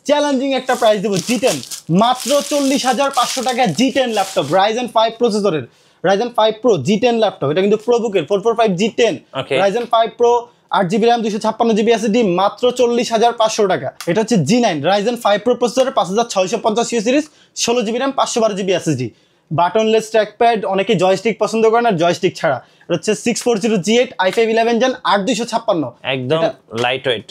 Challenging একটা price দেবো G10 মাত্র 40,500 টাকা G10 ল্যাপটপ Ryzen 5 প্রসেসরের Ryzen 5 Pro G10 ল্যাপটপ এটা কিন্তু প্রোবুকের 445 G10 Ryzen 5 Pro 8GB RAM 256GB SSD মাত্র 40,500 টাকা এটা হচ্ছে G9 Ryzen 5 Pro প্রসেসরের 5650 series 16GB RAM 512GB SSD buttonless trackpad অনেকে জয়স্টিক পছন্দ করেন আর জয়স্টিক ছাড়া এটা হচ্ছে 640 G8 i5 11 Gen 8256 একদম লাইট ওয়েট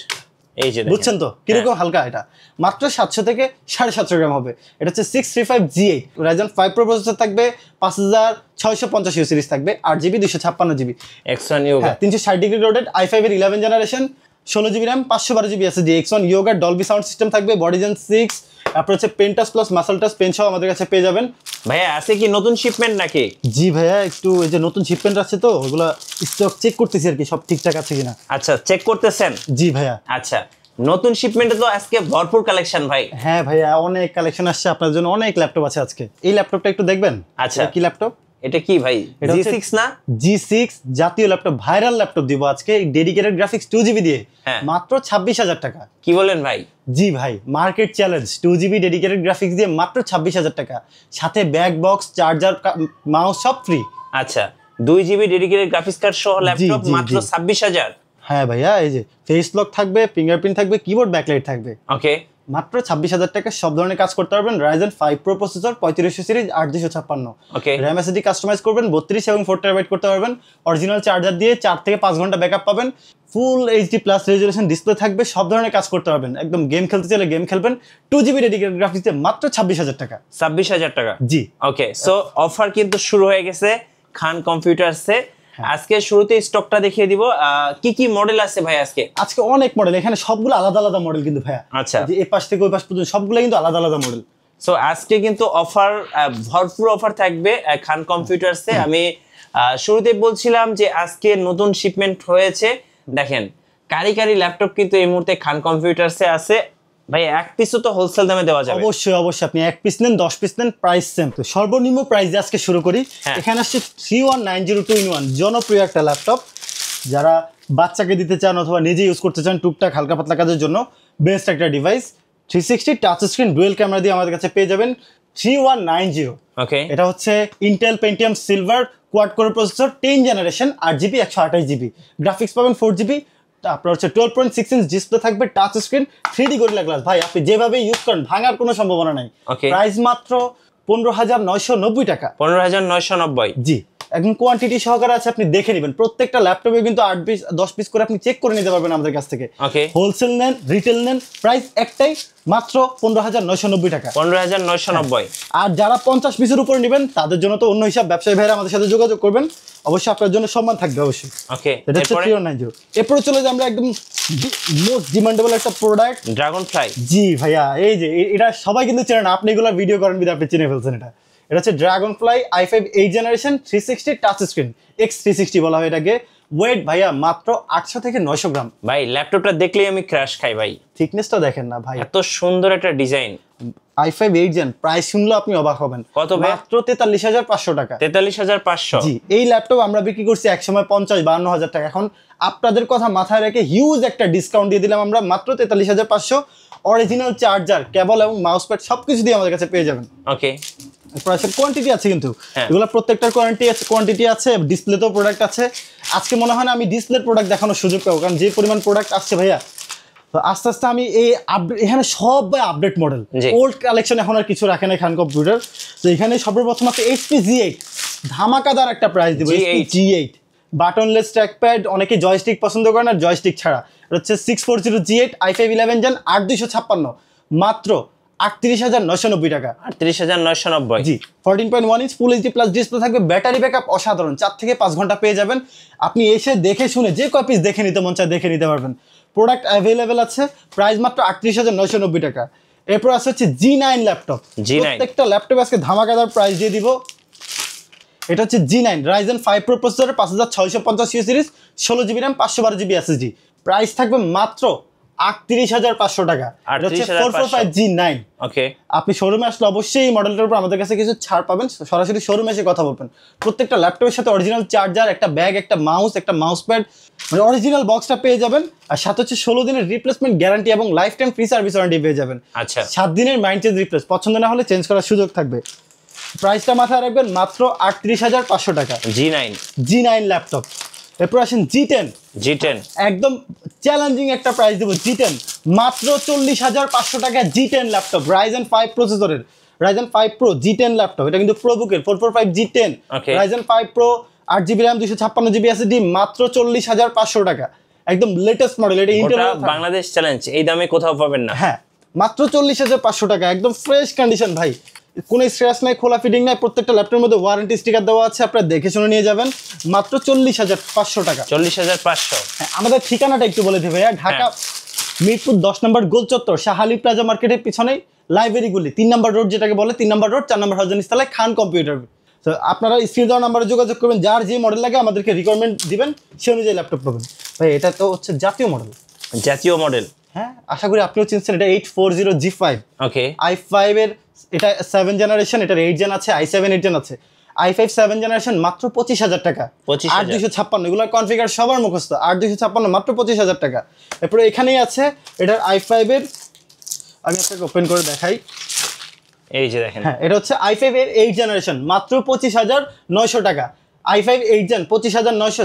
এই যে বুঝছেন তো কিরকম হালকা এটা মাত্র 700 থেকে 750 গ্রাম হবে এটা হচ্ছে 635 G8 Ryzen 5 Pro প্রসেসর থাকবে 5650 সিরিজ থাকবে 8GB 256GB X1 Yoga 360 degree rotate i5 এর 11 generation 16GB RAM 512GB SSD X1 Yoga Dolby sound system থাকবে বডি জেন 6 তারপর হচ্ছে পেন্টাস প্লাস মাসল টাচ পেন সহ আমাদের কাছে পেয়ে যাবেন ভাইয়া আছে কি নতুন শিপমেন্ট নাকি জি ভাইয়া একটু এই যে নতুন শিপমেন্ট আছে তো ওগুলা স্টক চেক করতেছি আর কি সব ঠিকঠাক আছে কিনা আচ্ছা চেক করতেছেন জি ভাইয়া আচ্ছা নতুন শিপমেন্টে তো আজকে ভরপুর কালেকশন ভাই হ্যাঁ ভাইয়া অনেক কালেকশন আসছে আপনার জন্য অনেক ল্যাপটপ আছে আজকে এই ল্যাপটপটা একটু দেখবেন আচ্ছা কি ল্যাপটপ এটা কি ভাই G6 না G6 জাতীয় ল্যাপটপ ভাইরাল ল্যাপটপ দিব আজকে ডেডিকেটেড গ্রাফিক্স 2GB দিয়ে মাত্র 26,000 টাকা কি বলেন ভাই জি ভাই market challenge 2GB dedicated graphics দিয়ে মাত্র 26,000 টাকা সাথে ব্যাক বক্স চার্জার মাউস সব ফ্রি আচ্ছা 2GB ডেডিকেটেড গ্রাফিক্স কার্ড সহ ল্যাপটপ মাত্র 26,000 হ্যাঁ ভাইয়া এই যে ফেস লক থাকবে ফিঙ্গারপ্রিন্ট থাকবে কিবোর্ড ব্যাকলাইট থাকবে ওকে মাত্র 26,000 টাকা সব ধরনের কাজ করতে পারবেন Ryzen 5 Pro প্রসেসর 3500 সিরিজ 8256 ওকে RAM SSD কাস্টমাইজ করবেন 32 এবং 4TB করতে পারবেন অরিজিনাল চার্জার দিয়ে 4 থেকে 5 ঘন্টা ব্যাকআপ পাবেন ফুল HD প্লাস রেজোলিউশন ডিসপ্লে থাকবে সব ধরনের কাজ করতে পারবেন একদম গেম খেলতে চাইলে গেম খেলবেন 2GB ডেডিকেটেড গ্রাফিক্স দিয়ে মাত্র 26,000 টাকা 26,000 টাকা জি ওকে সো অফার কিন্তু শুরু হয়ে গেছে খান কম্পিউটারসে আজকে শুরুতে স্টকটা দেখিয়ে দিব কি কি মডেল আছে ভাই আজকে অনেক মডেল এখানে সবগুলো আলাদা আলাদা মডেল কিন্তু ভাইয়া আচ্ছা যে এই পাশ থেকে ওই পাশ পর্যন্ত সবগুলো কিন্তু আলাদা আলাদা মডেল সো আজকে কিন্তু অফার ভরপুর অফার থাকবে খান কম্পিউটারসে আমি শুরুতে বলছিলাম যে আজকে নতুন শিপমেন্ট হয়েছে দেখেন কারি ল্যাপটপ কিন্তু এই মুহূর্তে খান কম্পিউটারসে আছে ভাই এক পিসও তো হোলসেল দামে দেওয়া যাবে অবশ্যই আপনি এক পিস নেন 10 পিস নেন প্রাইস সেম তো সর্বনিম্ন প্রাইস দিয়ে আজকে শুরু করি এখানে আসছে 31902 জনপ্রিয় একটা ল্যাপটপ যারা বাচ্চাকে দিতে চান অথবা নিজে ইউজ করতে চান টুকটাক হালকা পাতলা কাজের জন্য বেস্ট একটা device 360 touch screen dual camera দিয়ে আমাদের কাছে পেয়ে যাবেন 3190 ওকে এটা হচ্ছে Intel Pentium silver quad core processor 10 generation 8GB 128GB graphics পাবেন 4GB আপনার হচ্ছে 12.6 ইঞ্চ ডিসপ্লে থাকবে touch screen 3D gorilla glass ভাই আপনি যেভাবে ইউজ করেন ভাঙার কোনো সম্ভাবনা নাই প্রাইস মাত্র 15,990 টাকা 15,990 জি একদম কোয়ান্টিটি সহকারে আছে আপনি দেখে নেবেন প্রত্যেকটা ল্যাপটপে কিন্তু 8 পিস 10 পিস করে আপনি চেক করে নিতে পারবেন আমাদের কাছ থেকে ওকে হোলসেল নেন রিটেল নেন প্রাইস একটাই মাত্র 15,990 টাকা 15,990 আর যারা 50 পিসের উপর নেবেন তাদের জন্য তো অন্য হিসাব ব্যবসায়ী ভাইরা আমাদের সাথে যোগাযোগ করবেন অবশ্যই আপনার জন্য সম্মান থাকবে অবশ্যই ওকে এটা হচ্ছে 390 এরপর চলে যাই আমরা একদম মোস্ট ডিমান্ডেবল একটা প্রোডাক্ট ড্রাগনফ্লাই জি ভাইয়া এই যে এটা সবাই কিন্তু চেনেন আপনি এগুলা ভিডিও করেন বিধায় আপনি চিনে ফেলছেন এটা হচ্ছে Dragonfly i5 8 generation 360 touch screen X360 বলা হয় এটাকে ওয়েট ভাইয়া মাত্র 800 থেকে 900 গ্রাম ভাই ল্যাপটপটা দেখলেই আমি ক্র্যাশ খাই ভাই থিকনেসটা দেখেন না ভাই এত সুন্দর একটা ডিজাইন i5 8 জেন প্রাইস শুনলে আপনি অবাক হবেন কত ভাই মাত্র 43,500 টাকা 43,500 জি এই ল্যাপটপ আমরা বিক্রি করছি এক সময় 50-52 টাকা এখন আপনাদের কথা মাথায় রেখে হিউজ একটা ডিসকাউন্ট দিয়ে দিলাম আমরা মাত্র 43,500 অরিজিনাল চার্জার কেবল এবং মাউস প্যাড সবকিছু দিয়ে আমাদের কাছে পেয়ে যাবেন ওকে প্রাইসের কোয়ান্টিটি আছে কিন্তু এগুলো প্রত্যেকটার কোয়ান্টিটি আছে ডিসপ্লেতেও প্রোডাক্ট আছে আজকে মনে হয় না আমি ডিসপ্লে প্রোডাক্ট দেখানোর সুযোগ পাবো কারণ যে পরিমাণ প্রোডাক্ট আসছে ভাইয়া তো আস্তে আস্তে আমি এই এখানে সব আপডেট মডেল ওল্ড কালেকশন এখন আর কিছু রাখে না খান কম্পিউটার তো এখানে সর্বপ্রথম আছে HP G8 ধামাকাদার একটা প্রাইস দিব G8 বাটনলেস ট্র্যাকপ্যাড অনেকে জয়স্টিক পছন্দ করেন আর জয়স্টিক ছাড়া এটা হচ্ছে 640 G8 i5 11 Gen 8256 মাত্র 38,990 টাকা 38,990 জি 14.1 inch full HD plus display থাকবে ব্যাটারি ব্যাকআপ অসাধারণ 4 থেকে 5 ঘন্টা পেয়ে যাবেন আপনি এসে দেখে শুনে যে কয় পিস দেখে নিতে মন চায় দেখে নিতে পারবেন প্রোডাক্ট অ্যাভেলেবেল আছে প্রাইস মাত্র 38,990 টাকা এরপর আছে হচ্ছে G9 ল্যাপটপ প্রত্যেকটা ল্যাপটপ আজকে ধামাকাদার প্রাইস দিয়ে দিব এটা হচ্ছে G9 Ryzen 5 Pro প্রসেসরের 5650 series 16GB RAM 512GB SSD price থাকবে মাত্র 38,500 টাকা। এটা হচ্ছে 445G9। ওকে, আপনি শোরুমে আসলে অবশ্যই এই মডেলটার উপর আমাদের কাছে কিছু ছাড় পাবেন, সরাসরি শোরুমে এসে কথা বলবেন। প্রত্যেকটা ল্যাপটপের সাথে অরিজিনাল চার্জার, একটা ব্যাগ, একটা মাউস প্যাড, মানে অরিজিনাল বক্সটা পেয়ে যাবেন। আর সাথে হচ্ছে 16 দিনের রিপ্লেসমেন্ট গ্যারান্টি এবং life time free service warranty পেয়ে যাবেন। আচ্ছা, 7 দিনের মাইন্ড চেঞ্জ রিপ্লেস, পছন্দ না হলে চেঞ্জ করার সুযোগ থাকবে। প্রাইসটা মাথায় রাখবেন, মাত্র 38,500 টাকা। G9 laptop. এরপর আসেন G10 একদম চ্যালেঞ্জিং একটা প্রাইস দেবো। G10 মাত্র 40,500 টাকা। G10 ল্যাপটপ Ryzen 5 প্রসেসরের, Ryzen 5 Pro G10 ল্যাপটপ। এটা কিন্তু প্রোবুকের 445G10 Ryzen 5 Pro 8GB RAM 256GB SSD, মাত্র 40,500 টাকা। একদম লেটেস্ট মডেল। এটা ইন্টেল বাংলাদেশ চ্যালেঞ্জ, এই দামে কোথাও পাবেন না। হ্যাঁ, মাত্র 40,500 টাকা। একদম ফ্রেশ কন্ডিশন ভাই, কোনো স্ক্র্যাচ নাই, খোলা ফিটিং নাই। প্রত্যেকটা ল্যাপটপের মধ্যে ওয়ারেন্টি স্টিকার দেওয়া আছে, আপনারা দেখে শুনে নিয়ে যাবেন। মাত্র 40,500 টাকা। 40,500। হ্যাঁ, আমাদের ঠিকানাটা একটু বলে দেবে ভাইয়া। ঢাকা মিরপুর 10 নম্বর গোল চত্বর, শাহালি প্লাজা মার্কেটের পিছনে লাইব্রেরিগুলি, 3 নম্বর রোড যেটাকে বলে, 3 নম্বর রোড, 4 নম্বর হাউজিং ইস্তালায় খান কম্পিউটার। তো আপনারা স্ক্রিন দেওয়া নাম্বারে যোগাযোগ করবেন, যার যে মডেল লাগে আমাদেরকে রিকোয়ারমেন্ট দিবেন, সে অনুযায়ী ল্যাপটপ পাবেন। ভাই এটা তো হচ্ছে জাতীয় মডেল। হ্যাঁ, আশা করি আপনিও চিনছেন। এটা 840G5। ওকে, i5 এর এটা 7 জেনারেশন, এটার 8 জেন আছে, i7 8 জেন আছে। i5 7 জেনারেশন মাত্র 25,000 টাকা। 8256 এগুলোর কনফিগার সবার মুখস্থ। 8256 মাত্র 25,000 টাকা। এরপরে এখানেই আছে এটার i5 এর, আমি আপনাকে ওপেন করে দেখাই। এই যে দেখেন, হ্যাঁ, এটা হচ্ছে i5 এর 8 জেনারেশন, মাত্র 25,900 টাকা। i5 8 জেন 25,900,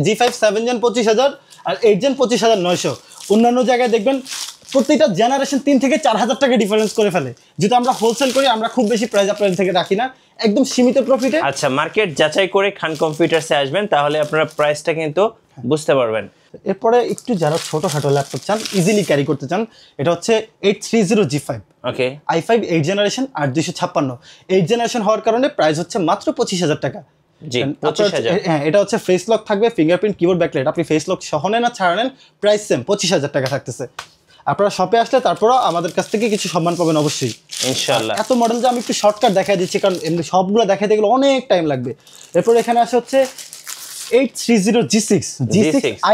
G5 7 জেন 25,000, আর 8 জেন 25,900। অন্যান্য জায়গায় দেখবেন প্রত্যেকটা জেনারেশন 3 থেকে 4,000 টাকা ডিফারেন্স করে ফেলে। যেহেতু আমরা হোলসেল করি, আমরা খুব বেশি প্রাইস আপনাদের থেকে রাখি না, একদম সীমিত প্রফিটে। আচ্ছা, মার্কেট যাচাই করে খান কম্পিউটারসে আসবেন, তাহলে আপনারা প্রাইসটা কিন্তু বুঝতে পারবেন। এরপরে একটু যারা ছোটখাটো ল্যাপটপ চান, ইজিলি ক্যারি করতে চান, এটা হচ্ছে 830G5। ওকে, i5 8 জেনারেশন 8256। 8 জেনারেশন হওয়ার কারণে প্রাইস হচ্ছে মাত্র 25,000 টাকা। জি, 25,000। হ্যাঁ, এটা হচ্ছে ফেস লক থাকবে, ফিঙ্গারপ্রিন্ট, কিবোর্ড, ব্যাকলাইট। আপনি ফেস লক সহ নেন না ছাড়া নেন, প্রাইস সেম 25,000 টাকা থাকতেছে। আপনারা শপে আসলে তারপরও আমাদের কাছ থেকে কিছু সম্মান পাবেন অবশ্যই, ইনশাআল্লাহ। এত মডেল যে আমি একটু শর্টকাট দেখাই দিচ্ছি, কারণ এমনি সবগুলো দেখাইতে গেলে অনেক টাইম লাগবে। এরপর এখানে আসে হচ্ছে 830G6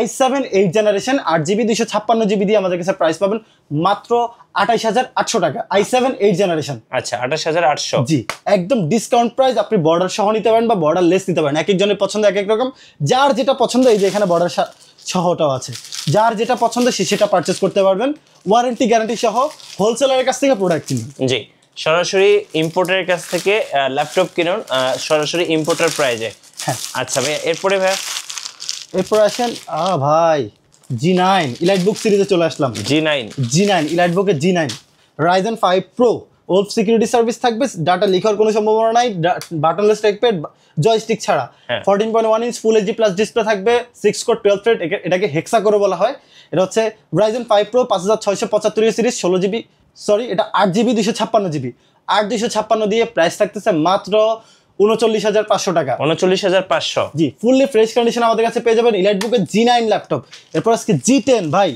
i7 8 generation 8GB 256GB দিয়ে আমাদের কাছে প্রাইস পাবেন মাত্র 28,800 টাকা। i7 8 generation. আচ্ছা, 28,800। জি, একদম ডিসকাউন্ট প্রাইস। আপনি বর্ডার সহ নিতে পারেন বা বর্ডার লেস নিতে পারেন, এক একজনের পছন্দ এক এক রকম। যার যেটা পছন্দ, এই যে এখানে বর্ডার সহটাও আছে, যার যেটা পছন্দ সে সেটা পারচেস করতে পারবেন, ওয়ারেন্টি গ্যারান্টি সহ। হোলসেলারের কাছ থেকে প্রোডাক্ট কিনুন। জি, সরাসরি ইম্পোর্টারের কাছ থেকে ল্যাপটপ কিনুন, সরাসরি ইম্পোর্টার প্রাইজে। হ্যাঁ, আচ্ছা ভাই, এরপরে ভাই এরপর আসেন ভাই G9 ইলাইট বুক সিরিজে চলে আসলাম। G9 ইলাইট বুকের G9 Ryzen 5 Pro, wolf security service থাকবে, ডাটা লিখার কোনো সম্ভাবনা নাই, বাটনলেস ট্র্যাকপ্যাড, জয়স্টিক ছাড়া। 14.1 inch full HD plus display থাকবে, 6 কোর 12 থ্রেড, এটাকে হেক্সা করে বলা হয়। এটা হচ্ছে Ryzen 5 Pro 5675 series, 16GB, sorry এটা 8GB 256GB। 8 256 দিয়ে প্রাইস থাকতেছে মাত্র 39,500 টাকা। 39,500। জি, ফুললি ফ্রেশ কন্ডিশন আমাদের কাছে পেয়ে যাবেন ইলাইট বুকের G9 ল্যাপটপ। এরপর আজকে G10 ভাই,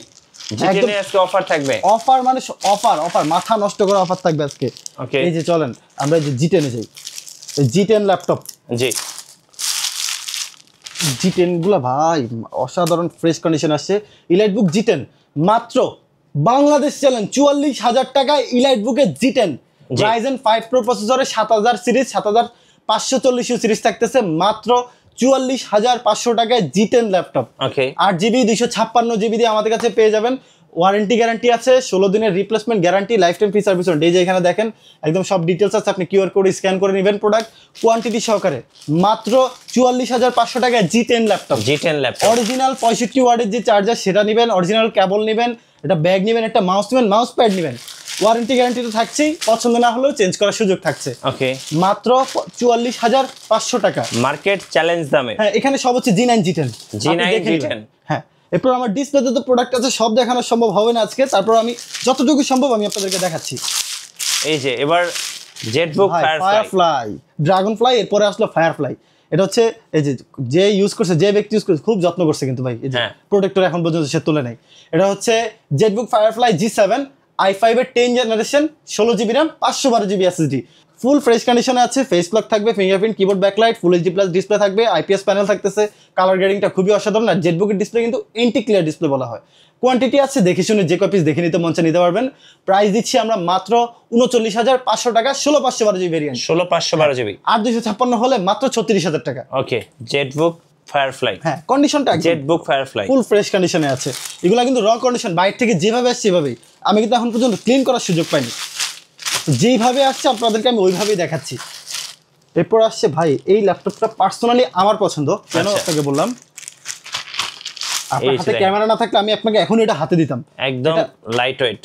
G10 এ আজকে অফার থাকবে। অফার মানে অফার মাথা নষ্ট করে অফার থাকবে আজকে। ওকে, এই যে চলেন আমরা এই যে G10 এ যাই। G10 ল্যাপটপ, জি, G10 গুলা ভাই অসাধারণ ফ্রেশ কন্ডিশন আসছে। ইলাইট বুক G10 মাত্র বাংলাদেশ চ্যালেঞ্জ 44,000 টাকায় ইলাইট বুকের G10 Ryzen 5 Pro প্রসেসরে 7000 সিরিজ, 7540 সিরিজ থাকতেছে মাত্র 44,500 টাকায় G10 ল্যাপটপ। ওকে, 8GB 256GB দিয়ে আমাদের কাছে পেয়ে যাবেন। ওয়ারেন্টি গ্যারান্টি আছে, 16 দিনের replacement guarantee, life time free service. এই যে এখানে দেখেন একদম সব ডিটেলস আছে, আপনি কিউআর কোড স্ক্যান করে নেবেন প্রোডাক্ট কোয়ান্টিটি সহকারে। মাত্র 44,500 টাকায় G10 ল্যাপটপ। অরিজিনাল 65 ওয়াটের যে চার্জার সেটা নেবেন, অরিজিনাল কেবল নেবেন, এটা ব্যাগ নেবেন, একটা মাউস নেবেন, মাউস প্যাড নেবেন। ওয়ারেন্টি গ্যারান্টি তো থাকছেই, পছন্দ না হলেও চেঞ্জ করার সুযোগ থাকছে। ওকে, মাত্র 44,500 টাকা মার্কেট চ্যালেঞ্জ দামে। হ্যাঁ, এখানে সব হচ্ছে G9 G10। হ্যাঁ, এরপর আমার ডিসপ্লেতে তো প্রোডাক্ট আছে, সব দেখানো সম্ভব হবে না আজকে, তারপর আমি যতটুকু সম্ভব আমি আপনাদেরকে দেখাচ্ছি। এই যে এবার জেটবুক ফায়ারফ্লাই, ড্রাগনফ্লাই, এরপরে আসলো ফায়ারফ্লাই। এটা হচ্ছে এই যে ইউজ করছে, যে ব্যক্তি ইউজ করছে খুব যত্ন করছে কিন্তু ভাই, এই যে প্রোটেক্টর এখন পর্যন্ত সে তুলে নেই। এটা হচ্ছে জেটবুক ফায়ারফ্লাই G7 i5 এর 10 generation, 16GB RAM 512GB SSD, full fresh কন্ডিশনে আছে, ফেস লক থাকবে, fingerprint, keyboard backlight, full HD plus display থাকবে, আইপিএস প্যানেল থাকতেছে, কালার গ্রেডিংটা খুবই অসাধারণ। আর জেটবুকের ডিসপ্লে কিন্তু এন্টি ক্লিয়ার ডিসপ্লে বলা হয়। কোয়ান্টিটি আছে, দেখে শুনে যে কপিস দেখে নিতে মন চায় নিতে পারবেন। প্রাইস দিচ্ছি আমরা মাত্র 39,500 টাকা, 16/512 জিবি ভেরিয়েন্ট, 16/512 জিবি। আর 256 হলে মাত্র 36,000 টাকা। ওকে, জেটবুক ফায়ারফ্লাই, হ্যাঁ কন্ডিশনটা জেটবুক ফায়ারফ্লাই ফুল ফ্রেশ কন্ডিশনে আছে। এগুলা কিন্তু র কন্ডিশন, বাইরে থেকে যেভাবে আসছে এভাবেই, আমি কিন্তু এখন পর্যন্ত ক্লিন করার সুযোগ পাইনি, যেইভাবে আসছে আপনাদেরকে আমি ওইভাবেই দেখাচ্ছি। এরপর আসছে ভাই এই ল্যাপটপটা পার্সোনালি আমার পছন্দ, কেন আপনাকে বললাম, আপনার হাতে ক্যামেরা না থাকলে আমি আপনাকে এখন এটা হাতে দিতাম। একদম লাইট ওয়েট,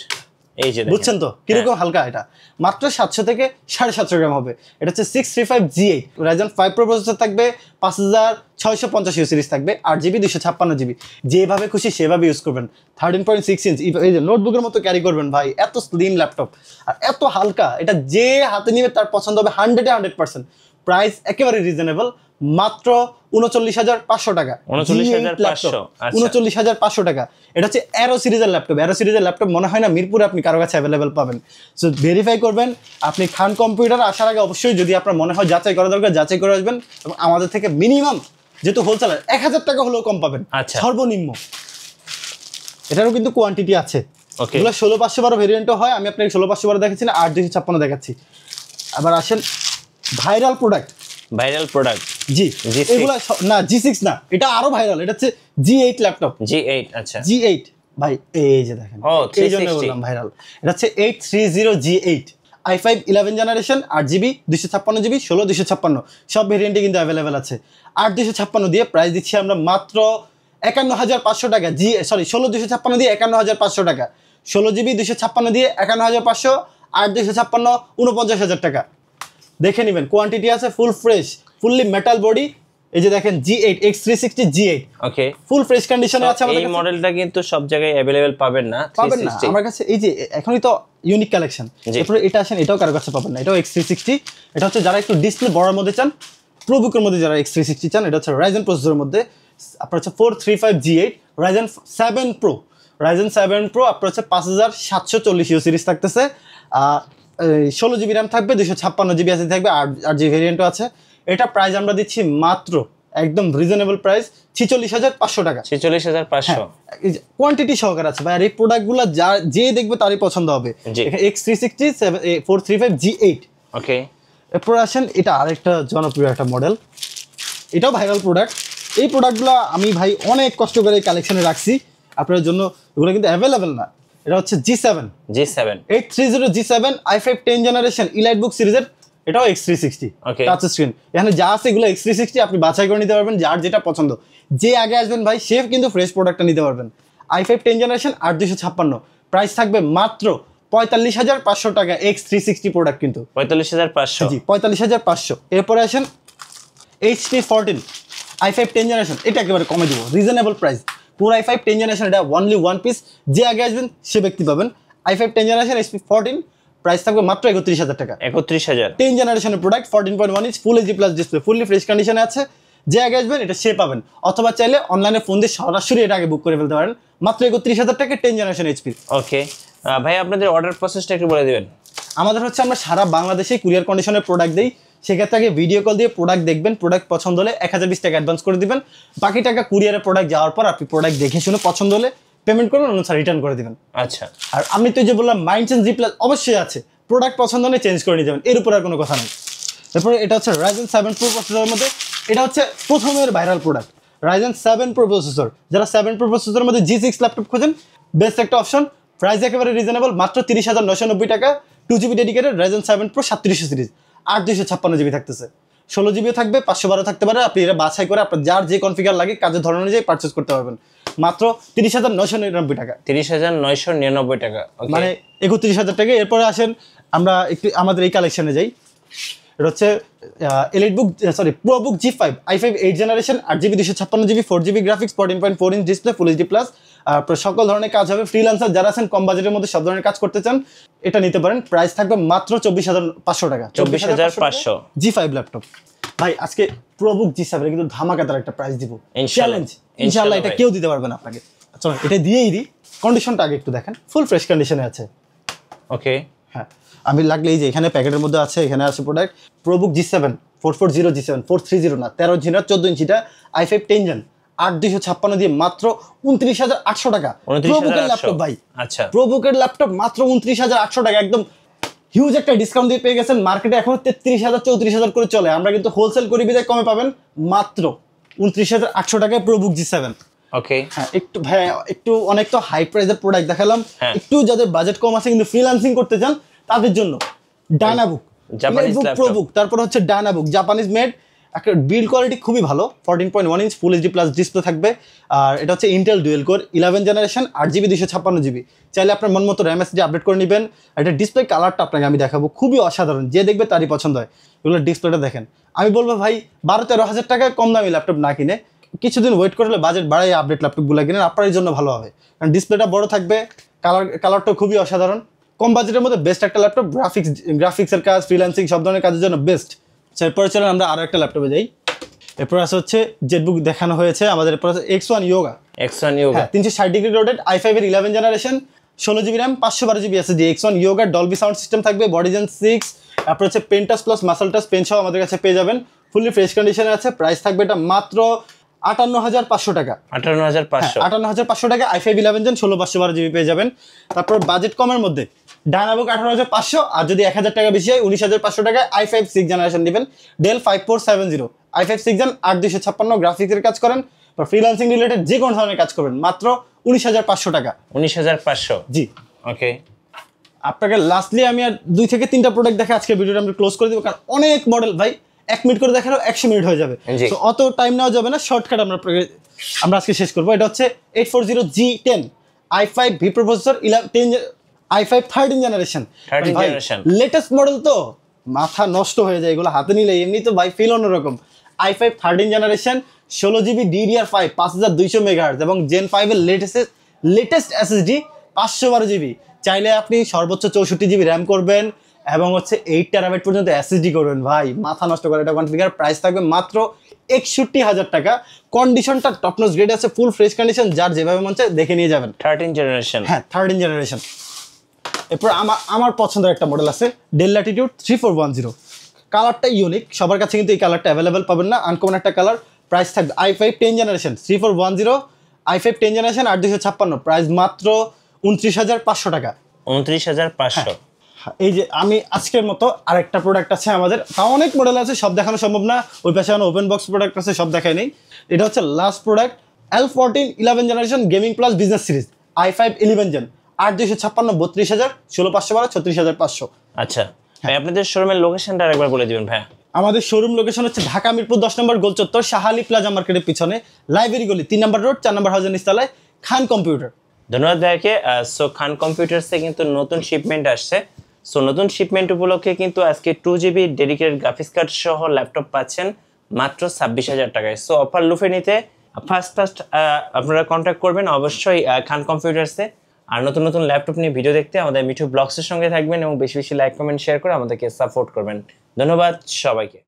এই যে বুঝছেন তো কিরকম হালকা, এটা মাত্র 700 থেকে 750 গ্রাম হবে। এটা হচ্ছে 635G8 Ryzen 5 Pro প্রসেসর থাকবে, 5650 সিরিজ থাকবে, 8GB 256GB, যেভাবে খুশি সেভাবে ইউজ করবেন। 13.6 ইঞ্চ এই যে নোটবুকের মতো ক্যারি করবেন ভাই, এত স্লিম ল্যাপটপ আর এত হালকা, এটা যে হাতে নিবে তার পছন্দ হবে 100%। প্রাইস একেবারে রিজনেবল, মাত্র 39,500 টাকা। 39,500 টাকা। এটা হচ্ছে অ্যারো সিরিজের ল্যাপটপ। অ্যারো সিরিজের ল্যাপটপ মনে হয় না মিরপুরে আপনি কারো কাছে অ্যাভেলেবেল পাবেন। সো ভেরিফাই করবেন, আপনি খান কম্পিউটার আসার আগে অবশ্যই যদি আপনার মনে হয় যাচাই করা দরকার যাচাই করে আসবেন, এবং আমাদের থেকে মিনিমাম যেহেতু হোলসেলার 1,000 টাকা হলেও কম পাবেন সর্বনিম্ন। এটারও কিন্তু কোয়ান্টিটি আছে, এগুলো 16/512 ভেরিয়েন্টও হয়, আমি আপনাকে 16/512 দেখাচ্ছি না, 8/256 দেখাচ্ছি। আবার আসেন ভাইরাল প্রোডাক্ট, জি এগুলো না G6 না, এটা আরো ভাইরাল, এটা হচ্ছে G8 ল্যাপটপ, G8। আচ্ছা G8 ভাই, এই যে দেখেন, এই জন্য বললাম ভাইরাল। এটা হচ্ছে 830G8 i5 11 generation, 8GB 256GB 16/256 সব ভেরিয়েন্টে কিন্তু অ্যাভেলেবেল আছে। 8/256 দিয়ে প্রাইস দিচ্ছি আমরা মাত্র 51,500 টাকা। 16/256 দিয়ে 51,500 টাকা, 16GB 256 দিয়ে 51,500, 8/256 49,000 টাকা। দেখে নেবেন, কোয়ান্টিটি আছে, full fresh, fully metal body. এই যে দেখেন G8 X360 G8, ওকে ফুল ফ্রেশ কন্ডিশনে আছে আমাদের এই কাছে। মডেলটা কিন্তু সব জায়গায় अवेलेबल পাবেন না, আমার কাছে এই যে এখনই তো ইউনিক কালেকশন। এরপরে এটা আসেন, এটাও কারো কাছে পাবেন না, এটাও X360। এটা হচ্ছে যারা একটু ডিসপ্লে বড়র মধ্যে চান, প্রোবুকের মধ্যে যারা X360 চান, এটা হচ্ছে Ryzen প্রসেসরের মধ্যে। আপনার হচ্ছে 435G8 Ryzen 7 Pro, Ryzen 7 Pro আপনার হচ্ছে 5740 সিরিজ থাকতেছে, 16GB র্যাম থাকবে, 256GB এসএসডি থাকবে, 8GB ভেরিয়েন্টও আছে। এটা প্রাইস আমরা দিচ্ছি মাত্র একদম রিজনেবল প্রাইস 46,500 টাকা। 46,500 কোয়ান্টিটি সহকারে আছে ভাই, আর এই প্রোডাক্টগুলো যে দেখবে তারই পছন্দ হবে। X360 435G8, ওকে। এরপর আসেন এটা আরেকটা জনপ্রিয় একটা মডেল, এটাও ভাইরাল প্রোডাক্ট। এই প্রোডাক্টগুলো আমি ভাই অনেক কষ্ট করে কালেকশনে রাখছি আপনার জন্য, এগুলো কিন্তু অ্যাভেলেবেল না। এটা হচ্ছে G7 830G7 i5 10 জেনারেশন ইলাইটবুক সিরিজের, এটাও X360 টাচ স্ক্রিন। এখানে যা আছে এগুলো X360, আপনি বাছাই করে নিতে পারবেন যার যেটা পছন্দ। যে আগে আসবেন ভাই সে কিন্তু ফ্রেশ প্রোডাক্টটা নিতে পারবেন। i5 10 জেনারেশন 8/256, প্রাইস থাকবে মাত্র 45,500 টাকা। X360 প্রোডাক্ট কিন্তু 45,500, জি 45,500। এরপরে আসেন HP 14 i5 10 জেনারেশন, এটা একেবারে কমে দিব, রিজনেবল প্রাইস। পুরো i5 10 জেনারেশন, এটা অনলি ওয়ান পিস, যে আগে আসবেন সে ব্যক্তি পাবেন। i5 10 জেনারেশন HP 14, প্রাইস থাকবে মাত্র 31,000 টাকা। 31,000 10 জেনারেশনের product, 14.1 inch full HD plus display, fully fresh কন্ডিশনে আছে। যে আগে আসবেন এটা সে পাবেন, অথবা চাইলে অনলাইনে ফোন দিয়ে সরাসরি এটা আগে বুক করে ফেলতে পারেন, মাত্র 31,000 টাকা 10 জেনারেশন HP। ওকে ভাই, আপনাদের অর্ডার প্রসেসটা একটু বলে দিবেন। আমাদের হচ্ছে আমরা সারা বাংলাদেশে কুরিয়ার কন্ডিশনের প্রোডাক্ট দিই। সেক্ষেত্রে আগে ভিডিও কল দিয়ে প্রোডাক্ট দেখবেন, প্রোডাক্ট পছন্দ হলে 1020 টাকা অ্যাডভান্স করে দিবেন, বাকি টাকা কুরিয়ারে প্রোডাক্ট যাওয়ার পর আপনি প্রোডাক্ট দেখে শুনে পছন্দ হলে পেমেন্ট করবেন, অনুসারে রিটার্ন করে দিবেন। আচ্ছা, আর আমি তো যে বললাম মাইন্ড চেঞ্জ রিপ্লেস অবশ্যই আছে, প্রোডাক্ট পছন্দ হলে চেঞ্জ করে নিয়ে যাবেন, এর উপর আর কোনো কথা নেই। তারপরে এটা হচ্ছে Ryzen 7 Pro প্রসেসরের মধ্যে, এটা হচ্ছে প্রথমের viral product Ryzen 7 Pro processor. যারা 7 Pro প্রসেসরের মধ্যে G6 ল্যাপটপ খোঁজেন, বেস্ট একটা অপশন। প্রাইস একেবারে রিজনেবল, মাত্র 30,990 টাকা। 2GB dedicated Ryzen 7 Pro 3700 series, 8/256GB থাকতেছে, 16GB থাকবে, 512 থাকতে পারে। আপনি এটা বাছাই করে আপনার যার যে কনফিগার লাগে কাজের ধরন অনুযায়ী পারচেজ করতে পারবেন, মাত্র 30,999 টাকা। 30,999 টাকা, মানে 31,000 টাকা। এরপরে আসেন আমরা একটু আমাদের এই কালেকশনে যাই। এটা হচ্ছে ProBook G5 i5 8 generation, 8GB 256GB 4GB graphics, 14.4 inch display, full HD plus. সকল ধরনের কাজ হবে। ফ্রিল্যান্সার যারা আছেন, কম বাজেটের মধ্যে সব ধরনের কাজ করতে চান, এটা নিতে পারেন। প্রাইস থাকবে মাত্র 24,500 টাকা। 24,500 G5 ল্যাপটপ। ভাই আজকে ProBook G7 এর কিন্তু ধামাকাদার একটা প্রাইস দিব, চ্যালেঞ্জ ইনশাআল্লাহ, এটা কেউ দিতে পারবে না আপনাকে। চলো এটা দিয়েই দিই। কন্ডিশনটা আগে একটু দেখেন, ফুল ফ্রেশ কন্ডিশনে আছে। ওকে, হ্যাঁ আমি লাগলে এই যে এখানে প্যাকেটের মধ্যে আছে, এখানে আছে প্রোডাক্ট প্রোবুক G7 440 G7 430 না 13 ইঞ্চি না 14 ইঞ্চিটা i5 10 জেন 8256 দিয়ে মাত্র 29,800 টাকা। প্রোবুকের ল্যাপটপ ভাই, আচ্ছা প্রোবুকের ল্যাপটপ মাত্র 29,800 টাকা, একদম হিউজ একটা ডিসকাউন্ট দিয়ে পেয়ে গেছেন। মার্কেটে এখন 33,000 34,000 করে চলে, আমরা কিন্তু হোলসেল করি বিদায় কমে পাবেন মাত্র 29,800 টাকায় প্রোবুক G7। ওকে হ্যাঁ একটু ভাই একটু অনেক তো হাই প্রাইসের প্রোডাক্ট দেখালাম, একটু যাদের বাজেট কম আছে কিন্তু ফ্রিল্যান্সিং করতে চান তাদের জন্য ডায়নাবুক জাপানিজ ল্যাপটপ, প্রোবুক, তারপর হচ্ছে ডায়নাবুক জাপানিজ মেড, একটা বিল্ড কোয়ালিটি খুবই ভালো, 14.1 inch full HD plus display থাকবে। আর এটা হচ্ছে Intel dual core 11 generation 8GB 256GB, চাইলে আপনার মন মতো র্যাম এসএসডি আপডেট করে নেবেন। এটা ডিসপ্লে কালারটা আপনাকে আমি দেখাবো, খুবই অসাধারণ, যে দেখবে তারই পছন্দ হয়। এগুলো ডিসপ্লেটা দেখেন, আমি বলবো ভাই 12-13 হাজার টাকায় কম দামি ল্যাপটপ না কিনে কিছুদিন ওয়েট করলে বাজেট বাড়াই আপডেট ল্যাপটপগুলো কিনেন, আপনার জন্য ভালো হবে। কারণ ডিসপ্লেটা বড় থাকবে, কালারটাও খুবই অসাধারণ, কম বাজেটের মধ্যে বেস্ট একটা ল্যাপটপ, গ্রাফিক্সের কাজ ফ্রিল্যান্সিং সব ধরনের কাজের জন্য বেস্ট। এরপরে চলেন আমরা আরো একটা ল্যাপটপে যাই। এরপর আছে হচ্ছে জেটবুক দেখানো হয়েছে আমাদের, এরপর আছে X1 Yoga 360 degree rotate i5 এর 11 generation 16GB RAM 512GB SSD। X1 Yoga Dolby sound system থাকবে, বডি জেন 6, তারপর হচ্ছে পেন্টাস প্লাস মাসল টাচ পেন সহ আমাদের কাছে পেয়ে যাবেন, ফুললি ফ্রেশ কন্ডিশনে আছে। প্রাইস থাকবে এটা মাত্র 58,500 টাকা। 58,500 টাকা i5 11 জেন 16/512GB পেয়ে যাবেন। তারপর বাজেট কমের মধ্যে ডায়নাবুক 18,500, আর যদি 1,000 টাকা বেশি হয় 19,500 টাকায় i5 6 জেনারেশন দিবেন, ডেল 5470 i5 6 জেন 8256 গ্রাফিক্সের কাজ করেন বা ফ্রিল্যান্সিং রিলেটেড যে কোনো ধরনের কাজ করবেন, মাত্র 19,500 টাকা। 19,500 জি ওকে। আপনাকে লাস্টলি আমি আর 2 থেকে 3টা প্রোডাক্ট দেখে আজকে ভিডিওটা আমি ক্লোজ করে দিব, কারণ অনেক মডেল ভাই 1 মিনিট করে দেখালেও 100 মিনিট হয়ে যাবে, তো অত টাইম নেওয়া যাবে না, শর্টকাট আমরা আজকে শেষ করবো। এটা হচ্ছে 840G10 i5 V processor 10 i5 13 generation, latest model তো মাথা নষ্ট হয়ে যায় এগুলো হাতে নিলে, এমনি তো ভাই ফিল অন্যরকম। i5 13 generation 16GB DDR5 5200 megahertz এবং জেন 5 এর লেটেস্ট SSD 512GB, চাইলে আপনি সর্বোচ্চ 64GB র্যাম করবেন এবং হচ্ছে 8 টেরাবাইট পর্যন্ত SSD করবেন, ভাই মাথা নষ্ট করে এটা কনফিগার। প্রাইস থাকবে মাত্র 61,000 টাকা। কন্ডিশনটা টপনচ গ্রেড আছে, ফুল ফ্রেশ কন্ডিশন, যার যেভাবে মন চায় দেখে নিয়ে যাবেন। 13 জেনারেশন, হ্যাঁ 13 জেনারেশন। এরপর আমার পছন্দের একটা মডেল আছে ডেল ল্যাটিটিউড 3410, কালারটা ইউনিক, সবার কাছে কিন্তু এই কালারটা অ্যাভেলেবেল পাবেন না, আনকমন একটা কালার। প্রাইস থাকবে i5 10 generation 3410 i5 10 generation 8256, price মাত্র 29,500 টাকা। 29,500। এই যে আমি আজকের মতো আরেকটা প্রোডাক্ট আছে আমাদের, তাও অনেক মডেল আছে, সব দেখানো সম্ভব না, ওই পাশে ওপেন বক্স প্রোডাক্ট আছে, সব দেখাই নেই। এটা হচ্ছে last product L14 11 generation gaming plus business series i5 11 gen 8256 32,000 16,512 36,500। আচ্ছা ভাই আপনাদের শোরুমের লোকেশনটা আরেকবার বলে দিবেন ভাই। আমাদের শোরুম লোকেশন হচ্ছে ঢাকা মিরপুর 10 নম্বর গোল চত্বর, শাহালি প্লাজা মার্কেটের পিছনে, লাইব্রেরি গলি 3 নম্বর রোড 4 নম্বর হাউজের নিচতলায়, খান কম্পিউটার। ধন্যবাদ ভাইকে। সো খান কম্পিউটার্সে কিন্তু নতুন শিপমেন্ট আসছে, সো নতুন শিপমেন্ট উপলক্ষে কিন্তু আজকে 2GB ডেডিকেটেড গ্রাফিক্স কার্ড সহ ল্যাপটপ পাচ্ছেন মাত্র 26,000 টাকায়। সো অফার লুফে নিতে ফার্স্ট আপনারা কন্ট্যাক্ট করবেন অবশ্যই খান কম্পিউটার্সে। আর নতুন নতুন ল্যাপটপ নিয়ে ভিডিও দেখতে আমাদের মিঠু ব্লগসের সঙ্গে থাকবেন এবং বেশি বেশি লাইক কমেন্ট শেয়ার করে আমাদেরকে সাপোর্ট করবেন। ধন্যবাদ সবাইকে।